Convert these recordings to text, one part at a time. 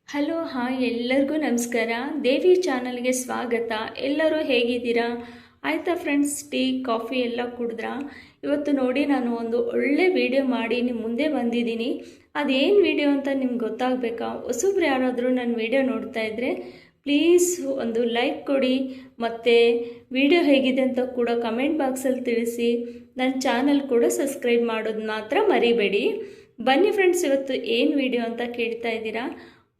Hello hi ಎಲ್ಲರಿಗೂ ನಮಸ್ಕಾರ. ದೇವಿ ಚಾನಲ್ಗೆ ಸ್ವಾಗತ. ಎಲ್ಲರೂ ಹೇಗಿದ್ದೀರಾ? ಆಯಿತಾ ಫ್ರೆಂಡ್ಸ್, ಟೀ ಕಾಫಿ ಎಲ್ಲ ಕುಡಿದ್ರಾ? ಇವತ್ತು ನೋಡಿ ನಾನು ಒಂದು ಒಳ್ಳೆ ವಿಡಿಯೋ ಮಾಡಿ ನಿಮ್ಮ ಮುಂದೆ ಬಂದಿದ್ದೀನಿ. ಅದೇನು ವಿಡಿಯೋ ಅಂತ ನಿಮ್ಗೆ ಗೊತ್ತಾಗಬೇಕಾ? ಹೊಸಬ್ರು ಯಾರಾದರೂ ನನ್ನ ವಿಡಿಯೋ ನೋಡ್ತಾ ಇದ್ದರೆ ಪ್ಲೀಸ್ ಒಂದು ಲೈಕ್ ಕೊಡಿ, ಮತ್ತು ವಿಡಿಯೋ ಹೇಗಿದೆ ಅಂತ ಕೂಡ ಕಮೆಂಟ್ ಬಾಕ್ಸಲ್ಲಿ ತಿಳಿಸಿ. ನನ್ನ ಚಾನಲ್ ಕೂಡ ಸಬ್ಸ್ಕ್ರೈಬ್ ಮಾಡೋದು ಮಾತ್ರ ಮರಿಬೇಡಿ. ಬನ್ನಿ ಫ್ರೆಂಡ್ಸ್, ಇವತ್ತು ಏನು ವಿಡಿಯೋ ಅಂತ ಕೇಳ್ತಾ ಇದ್ದೀರಾ.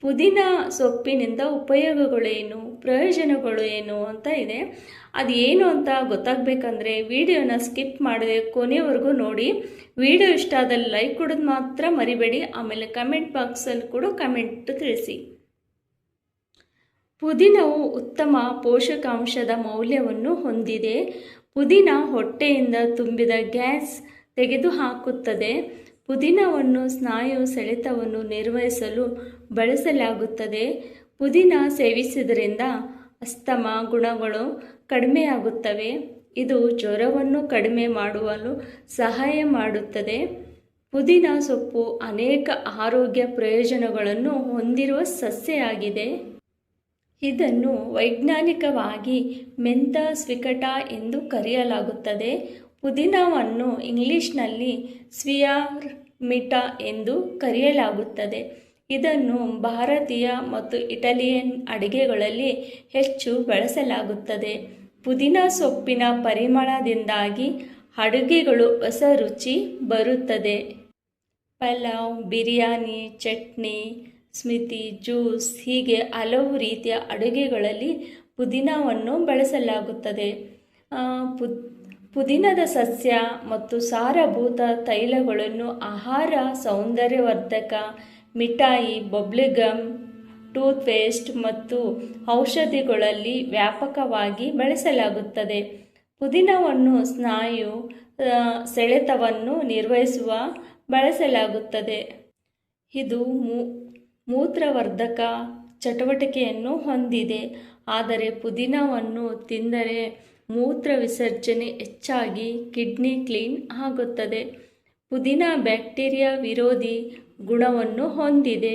ಪುದೀನ ಸೊಪ್ಪಿನಿಂದ ಉಪಯೋಗಗಳೇನು, ಪ್ರಯೋಜನಗಳು ಏನು ಅಂತ ಇದೆ. ಅದು ಏನು ಅಂತ ಗೊತ್ತಾಗಬೇಕಂದ್ರೆ ವಿಡಿಯೋನ ಸ್ಕಿಪ್ ಮಾಡದೆ ಕೊನೆಯವರೆಗೂ ನೋಡಿ. ವಿಡಿಯೋ ಇಷ್ಟ ಆದಲ್ಲಿ ಲೈಕ್ ಕೊಡೋದು ಮಾತ್ರ ಮರಿಬೇಡಿ. ಆಮೇಲೆ ಕಮೆಂಟ್ ಬಾಕ್ಸಲ್ಲಿ ಕೂಡ ಕಮೆಂಟ್ ತಿಳಿಸಿ. ಪುದೀನವು ಉತ್ತಮ ಪೋಷಕಾಂಶದ ಮೌಲ್ಯವನ್ನು ಹೊಂದಿದೆ. ಪುದೀನ ಹೊಟ್ಟೆಯಿಂದ ತುಂಬಿದ ಗ್ಯಾಸ್ ತೆಗೆದುಹಾಕುತ್ತದೆ. ಪುದೀನವನ್ನು ಸ್ನಾಯು ಸೆಳೆತವನ್ನು ನಿರ್ವಹಿಸಲು ಬಳಸಲಾಗುತ್ತದೆ. ಪುದೀನ ಸೇವಿಸುವುದರಿಂದ ಅಸ್ತಮ ಗುಣಗಳು ಕಡಿಮೆಯಾಗುತ್ತವೆ. ಇದು ಜ್ವರವನ್ನು ಕಡಿಮೆ ಮಾಡಲು ಸಹಾಯ ಮಾಡುತ್ತದೆ. ಪುದೀನ ಸೊಪ್ಪು ಅನೇಕ ಆರೋಗ್ಯ ಪ್ರಯೋಜನಗಳನ್ನು ಹೊಂದಿರುವ ಸಸ್ಯವಾಗಿದೆ. ಇದನ್ನು ವೈಜ್ಞಾನಿಕವಾಗಿ ಮೆಂಥಸ್ ಎಂದು ಕರೆಯಲಾಗುತ್ತದೆ. ಪುದೀನವನ್ನು ಇಂಗ್ಲಿಷ್ನಲ್ಲಿ ಸ್ಪಿಯರ್ಮಿಂಟ್ ಎಂದು ಕರೆಯಲಾಗುತ್ತದೆ. ಇದನ್ನು ಭಾರತೀಯ ಮತ್ತು ಇಟಾಲಿಯನ್ ಅಡುಗೆಗಳಲ್ಲಿ ಹೆಚ್ಚು ಬಳಸಲಾಗುತ್ತದೆ. ಪುದೀನ ಸೊಪ್ಪಿನ ಪರಿಮಳದಿಂದಾಗಿ ಅಡುಗೆಗಳು ಹೊಸ ರುಚಿ ಬರುತ್ತದೆ. ಪಲಾವ್, ಬಿರಿಯಾನಿ, ಚಟ್ನಿ, ಸ್ಮೂತಿ, ಜ್ಯೂಸ್ ಹೀಗೆ ಹಲವು ರೀತಿಯ ಅಡುಗೆಗಳಲ್ಲಿ ಪುದೀನವನ್ನು ಬಳಸಲಾಗುತ್ತದೆ. ಪುದೀನದ ಸಸ್ಯ ಮತ್ತು ಸಾರಭೂತ ತೈಲಗಳನ್ನು ಆಹಾರ, ಸೌಂದರ್ಯವರ್ಧಕ, ಮಿಠಾಯಿ, ಬಬ್ಲ್ಗಮ್, ಟೂತ್ಪೇಸ್ಟ್ ಮತ್ತು ಔಷಧಿಗಳಲ್ಲಿ ವ್ಯಾಪಕವಾಗಿ ಬಳಸಲಾಗುತ್ತದೆ. ಪುದೀನವನ್ನು ಸ್ನಾಯು ಸೆಳೆತವನ್ನು ನಿರ್ವಹಿಸುವ ಬಳಸಲಾಗುತ್ತದೆ. ಇದು ಮೂತ್ರವರ್ಧಕ ಚಟುವಟಿಕೆಯನ್ನು ಹೊಂದಿದೆ. ಆದರೆ ಪುದೀನವನ್ನು ತಿಂದರೆ ಮೂತ್ರ ವಿಸರ್ಜನೆ ಹೆಚ್ಚಾಗಿ ಕಿಡ್ನಿ ಕ್ಲೀನ್ ಆಗುತ್ತದೆ. ಪುದೀನ ಬ್ಯಾಕ್ಟೀರಿಯಾ ವಿರೋಧಿ ಗುಣವನ್ನು ಹೊಂದಿದೆ.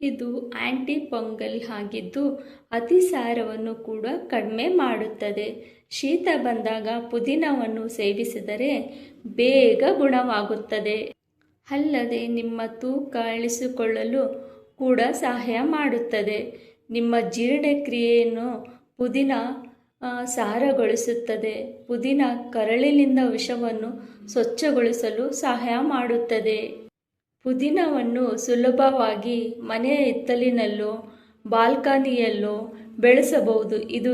ಇದು ಆಂಟಿ ಫಂಗಲ್ ಆಗಿದ್ದು ಅತಿಸಾರವನ್ನು ಕೂಡ ಕಡಿಮೆ ಮಾಡುತ್ತದೆ. ಶೀತ ಬಂದಾಗ ಪುದೀನವನ್ನು ಸೇವಿಸಿದರೆ ಬೇಗ ಗುಣವಾಗುತ್ತದೆ. ಅಲ್ಲದೆ ನಿಮ್ಮ ತೂಕ ಇಳಿಸಿಕೊಳ್ಳಲು ಕೂಡ ಸಹಾಯ ಮಾಡುತ್ತದೆ. ನಿಮ್ಮ ಜೀರ್ಣಕ್ರಿಯೆಯನ್ನು ಪುದೀನ ಸಾರಗೊಳಿಸುತ್ತದೆ. ಪುದೀನ ಕರಳಿನಿಂದ ವಿಷವನ್ನು ಸ್ವಚ್ಛಗೊಳಿಸಲು ಸಹಾಯ ಮಾಡುತ್ತದೆ. ಪುದೀನವನ್ನು ಸುಲಭವಾಗಿ ಮನೆಯ ಹಿತ್ತಲಿನಲ್ಲೋ ಬಾಲ್ಕನಿಯಲ್ಲೋ ಬೆಳೆಸಬಹುದು. ಇದು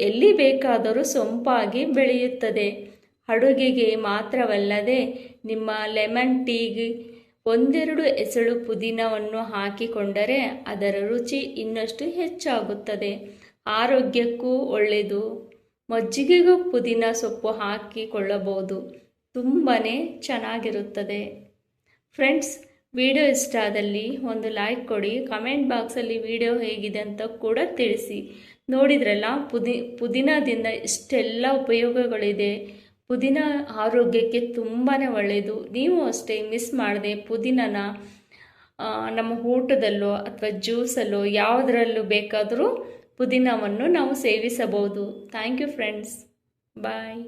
ಎಲ್ಲಿ ಬೇಕಾದರೂ ಸೊಂಪಾಗಿ ಬೆಳೆಯುತ್ತದೆ. ಅಡುಗೆಗೆ ಮಾತ್ರವಲ್ಲದೆ ನಿಮ್ಮ ಲೆಮನ್ ಟೀಗೆ ಒಂದೆರಡು ಎಸಳು ಪುದೀನವನ್ನು ಹಾಕಿಕೊಂಡರೆ ಅದರ ರುಚಿ ಇನ್ನಷ್ಟು ಹೆಚ್ಚಾಗುತ್ತದೆ. ಆರೋಗ್ಯಕ್ಕೂ ಒಳ್ಳೆಯದು. ಮಜ್ಜಿಗೆಗೂ ಪುದೀನ ಸೊಪ್ಪು ಹಾಕಿಕೊಳ್ಳಬಹುದು. ತುಂಬಾ ಚೆನ್ನಾಗಿರುತ್ತದೆ. ಫ್ರೆಂಡ್ಸ್, ವಿಡಿಯೋ ಇಷ್ಟ ಆದಲ್ಲಿ ಒಂದು ಲೈಕ್ ಕೊಡಿ. ಕಮೆಂಟ್ ಬಾಕ್ಸಲ್ಲಿ ವಿಡಿಯೋ ಹೇಗಿದೆ ಅಂತ ಕೂಡ ತಿಳಿಸಿ. ನೋಡಿದ್ರಲ್ಲ, ಪುದೀನದಿಂದ ಇಷ್ಟೆಲ್ಲ ಉಪಯೋಗಗಳಿದೆ. ಪುದೀನ ಆರೋಗ್ಯಕ್ಕೆ ತುಂಬಾ ಒಳ್ಳೆಯದು. ನೀವು ಅಷ್ಟೇ ಮಿಸ್ ಮಾಡದೆ ಪುದೀನನ ನಮ್ಮ ಊಟದಲ್ಲೋ ಅಥವಾ ಜ್ಯೂಸಲ್ಲೋ ಯಾವುದರಲ್ಲೂ ಬೇಕಾದರೂ ಪುದೀನವನ್ನು ನಾವು ಸೇವಿಸಬಹುದು. Thank you friends. ಬಾಯ್.